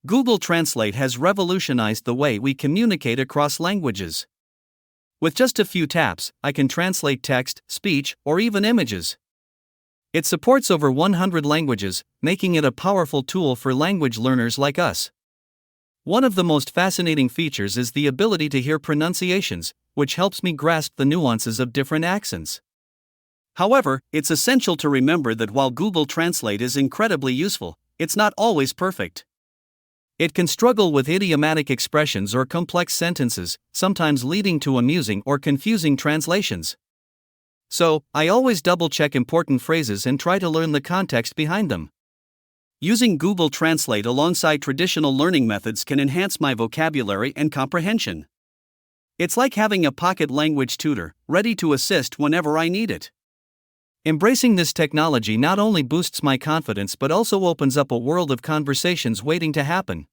Google Translate has revolutionized the way we communicate across languages. With just a few taps, I can translate text, speech, or even images. It supports over 100 languages, making it a powerful tool for language learners like us. One of the most fascinating features is the ability to hear pronunciations, which helps me grasp the nuances of different accents. However, it's essential to remember that while Google Translate is incredibly useful, it's not always perfect. It can struggle with idiomatic expressions or complex sentences, sometimes leading to amusing or confusing translations. So, I always double-check important phrases and try to learn the context behind them. Using Google Translate alongside traditional learning methods can enhance my vocabulary and comprehension. It's like having a pocket language tutor, ready to assist whenever I need it. Embracing this technology not only boosts my confidence but also opens up a world of conversations waiting to happen.